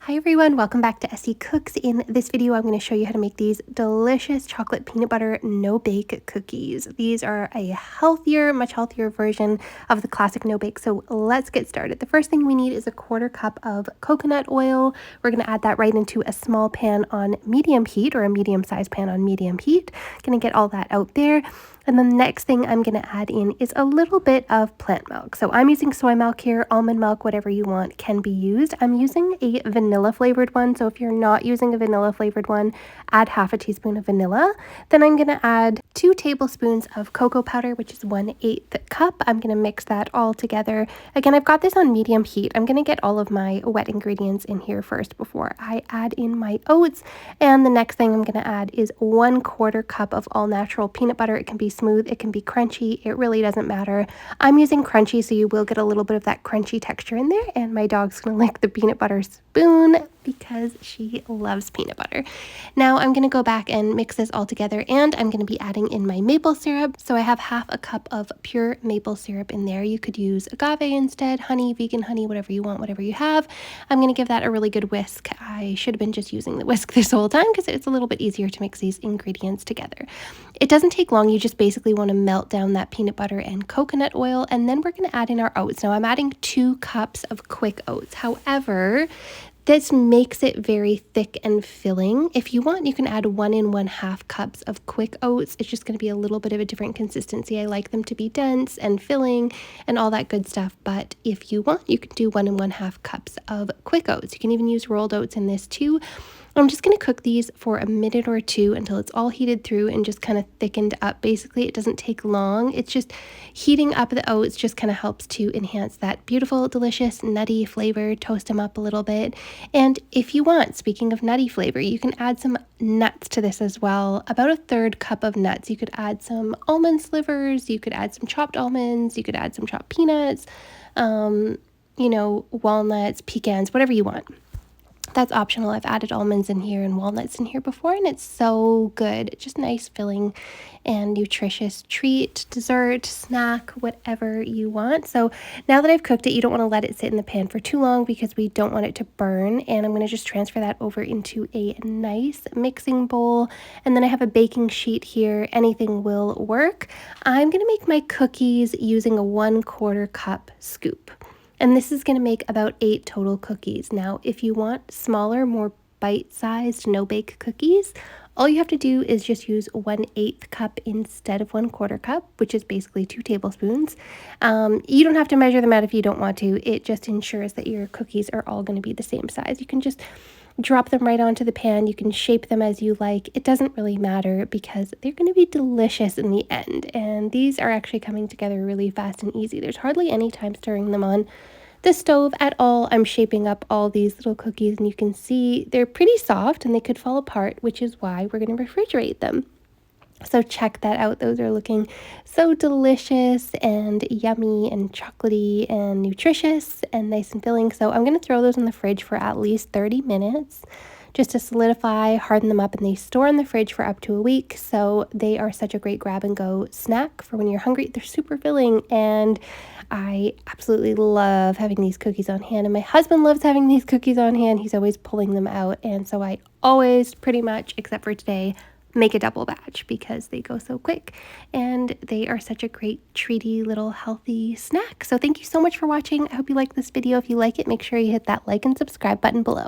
Hi everyone, welcome back to Essy Cooks. In this video, I'm going to show you how to make these delicious chocolate peanut butter no-bake cookies. These are a healthier, much healthier version of the classic no-bake, so let's get started. The first thing we need is a 1/4 cup of coconut oil. We're going to add that right into a small pan on medium heat, or a medium-sized pan on medium heat. Going to get all that out there. And then the next thing I'm going to add in is a little bit of plant milk. So I'm using soy milk here, almond milk, whatever you want can be used. I'm using a vanilla flavored one. So if you're not using a vanilla flavored one, add 1/2 teaspoon of vanilla. Then I'm going to add 2 tablespoons of cocoa powder, which is 1/8 cup. I'm going to mix that all together. Again, I've got this on medium heat. I'm going to get all of my wet ingredients in here first before I add in my oats. And the next thing I'm going to add is 1/4 cup of all natural peanut butter. It can be smooth, it can be crunchy, it really doesn't matter. I'm using crunchy, so you will get a little bit of that crunchy texture in there, and my dog's gonna lick the peanut butter spoon because she loves peanut butter. Now I'm gonna go back and mix this all together, and I'm gonna be adding in my maple syrup. So I have 1/2 cup of pure maple syrup in there. You could use agave instead, honey, vegan honey, whatever you want, whatever you have. I'm gonna give that a really good whisk. I should have been just using the whisk this whole time because it's a little bit easier to mix these ingredients together. It doesn't take long. You just basically want to melt down that peanut butter and coconut oil, and then we're going to add in our oats. Now I'm adding 2 cups of quick oats. However, this makes it very thick and filling. If you want, you can add 1 and 1/2 cups of quick oats. It's just going to be a little bit of a different consistency. I like them to be dense and filling and all that good stuff. But if you want, you can do 1 and 1/2 cups of quick oats. You can even use rolled oats in this too. I'm just going to cook these for a minute or two until it's all heated through and just kind of thickened up. Basically, it doesn't take long. It's just heating up the oats just kind of helps to enhance that beautiful, delicious, nutty flavor, toast them up a little bit. And if you want, speaking of nutty flavor, you can add some nuts to this as well. About 1/3 cup of nuts. You could add some almond slivers, you could add some chopped almonds, you could add some chopped peanuts, walnuts, pecans, whatever you want. That's optional. I've added almonds in here and walnuts in here before, and it's so good. Just nice, filling, and nutritious treat, dessert, snack, whatever you want. So now that I've cooked it, you don't want to let it sit in the pan for too long because we don't want it to burn. And I'm going to just transfer that over into a nice mixing bowl. And then I have a baking sheet here. Anything will work. I'm going to make my cookies using a 1/4 cup scoop. And this is going to make about 8 total cookies. Now, if you want smaller, more bite-sized, no-bake cookies, all you have to do is just use 1/8 cup instead of 1/4 cup, which is basically 2 tablespoons. You don't have to measure them out if you don't want to. It just ensures that your cookies are all going to be the same size. You can just drop them right onto the pan. You can shape them as you like. It doesn't really matter because they're going to be delicious in the end. And these are actually coming together really fast and easy. There's hardly any time stirring them on the stove at all. I'm shaping up all these little cookies, and you can see they're pretty soft and they could fall apart, which is why we're going to refrigerate them. So check that out. Those are looking so delicious and yummy and chocolatey and nutritious and nice and filling. So I'm going to throw those in the fridge for at least 30 minutes just to solidify, harden them up, and they store in the fridge for up to a week. So they are such a great grab and go snack for when you're hungry. They're super filling, and I absolutely love having these cookies on hand, and my husband loves having these cookies on hand. He's always pulling them out, and so I always, pretty much, except for today, make a double batch because they go so quick and they are such a great treaty little healthy snack. So thank you so much for watching. I hope you like this video. If you like it, make sure you hit that like and subscribe button below.